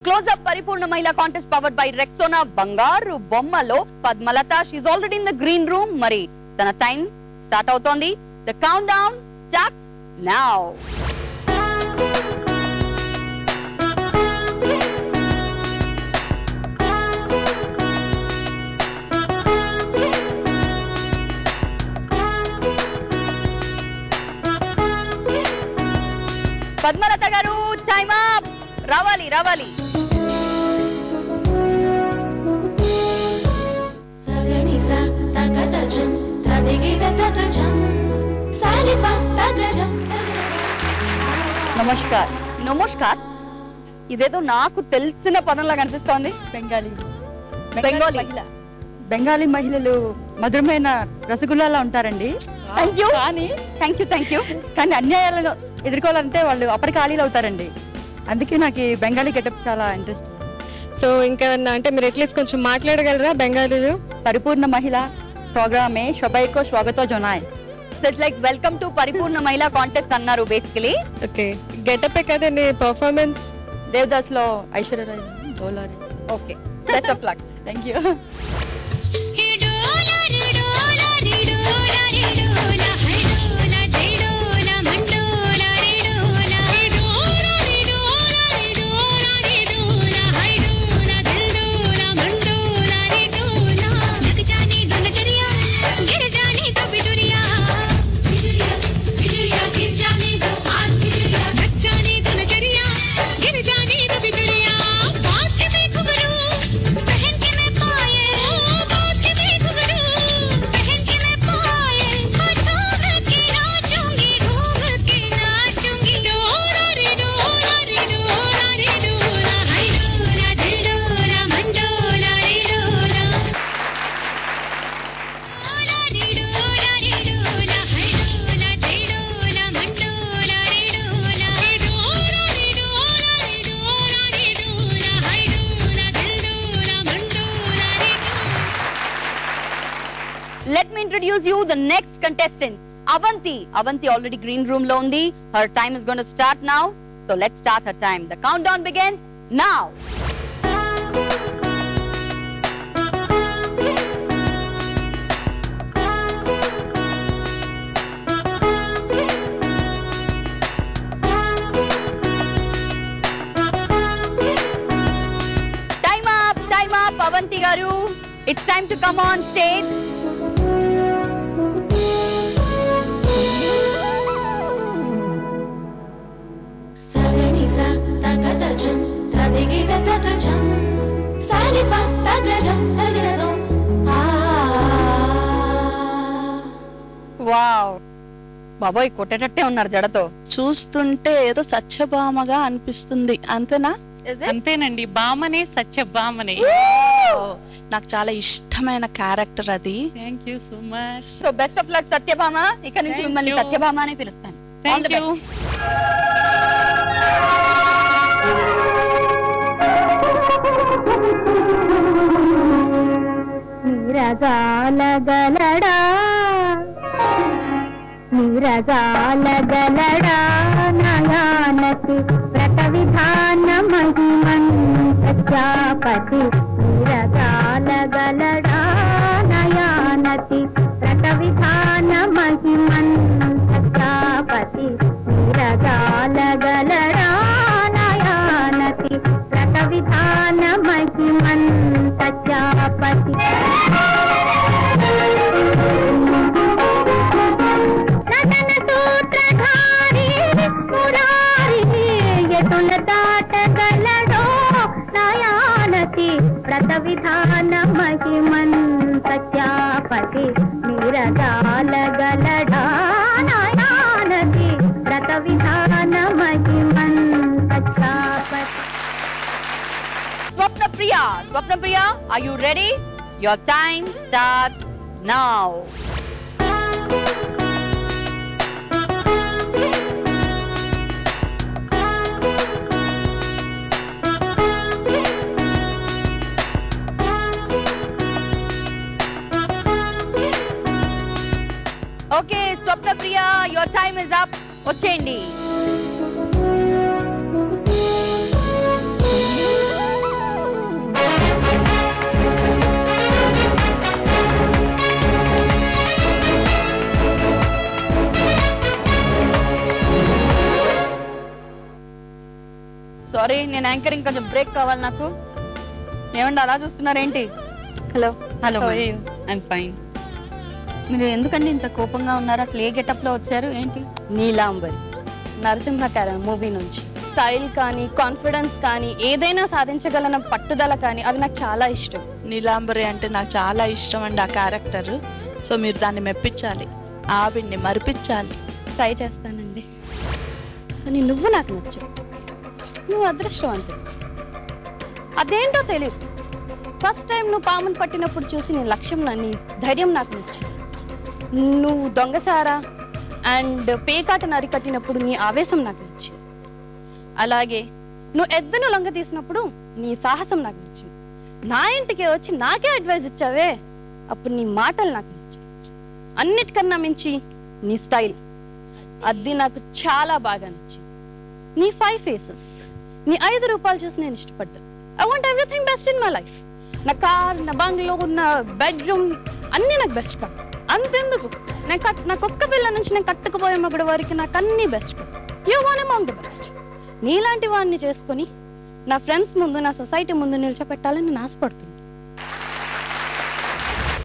Close-up Paripurna Mahila contest powered by Rexona Bangaru Bommalo Padmalata. She's already in the green room. Mari tana time start avutondi. The countdown starts now. Padmalata garu, time up. Ravali. Saganisa takatacham tadigida takacham salipa takacham. Namaskar ఇదేదో నాకు తెలిసిన పదంలా కనిపిస్తోంది. బెంగాలీ మహిళలు మధురమైన రసగుల్లాలా ఉంటారండి. Thank you కానీ అన్యాయాలను ఎదుర్కోవాలంటే వాళ్ళు అప్పటికాలీలు అవుతారండి. అందుకే నాకు ఈ బెంగాలీ గెటప్ చాలా ఇంట్రెస్ట్. సో ఇంకా అంటే మీరు అట్లీస్ట్ కొంచెం మాట్లాడగలరా బెంగాలీలో? పరిపూర్ణ మహిళ ప్రోగ్రామే శుభైకో స్వాగతో జొనాయ్. It's like welcome to Paripoorna Mahila contest అన్నారు బేసికలీ. ఓకే, గెటప్ కదండి పర్ఫార్మెన్స్. దేవదాస్ లో ఐశ్వర్య రాయ్ డోలారి. Okay, best of luck. Thank you. Let me introduce you the next contestant, Avanti. Avanti already green room lo undi. Her time is going to start now. So let's start her time. The countdown begins now. Time up, Avanti garu. It's time to come on stage. Saganisa takatacham tadigida takacham salipa takacham tagradom. Wow, బాబోయ్ కొట్టేటట్టే ఉన్నారు జడతో. చూస్తుంటే ఏదో సత్యభామగా అనిపిస్తుంది. అంతేనా? అంతేనండి, బామనే సత్యభామనే. నాకు చాలా ఇష్టమైన క్యారెక్టర్ అది. Thank you so much. So best of luck Satyabhama. ఇక నుంచి మిమ్మల్ని సత్యభామ అని పిలుస్తాను. All the best. నీరజాలగలడా నయానతి వ్రత విధాన మహిమన్ ప్రజాపతి. నీరజాలగలడా నయానతి వ్రత విధాన మహిమన్ ప్రజాపతి. నీరజాలగలడా నయానతి వ్రత విధాన మహిమన్ ప్రజాపతి. వ్రత విధాన మహిమన్ ప్రజాపతి. నీరజాలగలడా నయానతి వ్రత విధాన మహిమన్ Prajapati. Swapna Priya, are you ready? Your time starts now. Okay, Swapna Priya, your time is up. వచ్చేయండి. నేను యాంకరింగ్ కొంచెం బ్రేక్ కావాలి నాకు. ఏమండి అలా చూస్తున్నారేంటి? Hello hello, How are you? I'm fine. మీరు ఎందుకండి ఇంత కోపంగా ఉన్నారు? అసలు ఏ గెటప్ లో వచ్చారు ఏంటి? నీలాంబరి నరసింహకర మూవీ నుంచి. స్టైల్ కానీ కాన్ఫిడెన్స్ కానీ ఏదైనా సాధించగలన పట్టుదల కానీ అవి నాకు చాలా ఇష్టం. నీలాంబరి అంటే నాకు చాలా ఇష్టం అండి ఆ క్యారెక్టర్. సో మీరు దాన్ని మెప్పించాలి, ఆవిడ్ని మరిపించాలి. ట్రై చేస్తానండి. కానీ నువ్వు నాకు నచ్చావు. నువ్వు అదృష్టవంతుడు. అదేంటో తెలియదు. ఫస్ట్ టైం నువ్వు పామును పట్టినప్పుడు చూసి నీ లక్ష్యం నీ ధైర్యం నాకు నచ్చింది. నువ్వు దొంగసారా అండ్ పేకాటను అరికట్టినప్పుడు నీ ఆవేశం నాకు నచ్చింది. అలాగే నువ్వు ఎద్దును లొంగ తీసినప్పుడు నీ సాహసం నాకు నచ్చింది. నా ఇంటికి వచ్చి నాకే అడ్వైజ్ ఇచ్చావే, అప్పుడు నీ మాటలు నాకు నచ్చాయి. అన్నిటికన్నా మించి నీ స్టైల్, అది నాకు చాలా బాగా నచ్చింది. నీ 5 faces, నీ 5 రూపాయలు చూసి నేను ఇష్టపడ్డా. I want everything best in my life. నా కార్, నా బంగ్లో, నా బెడ్రూమ్ అన్నీ నాకు బెస్ట్ కాదు. అంతెందుకు, నాకు ఒక్క పిల్ల నుంచి నేను కట్టుకుపోయే మగడి వారికి నాకు అన్నీ బెస్ట్ కాదు. You one among the best. నీలాంటి వాడిని చేసుకొని నా ఫ్రెండ్స్ ముందు, నా సొసైటీ ముందు నిల్చోపెట్టాలని నేను ఆశపడుతున్నాను.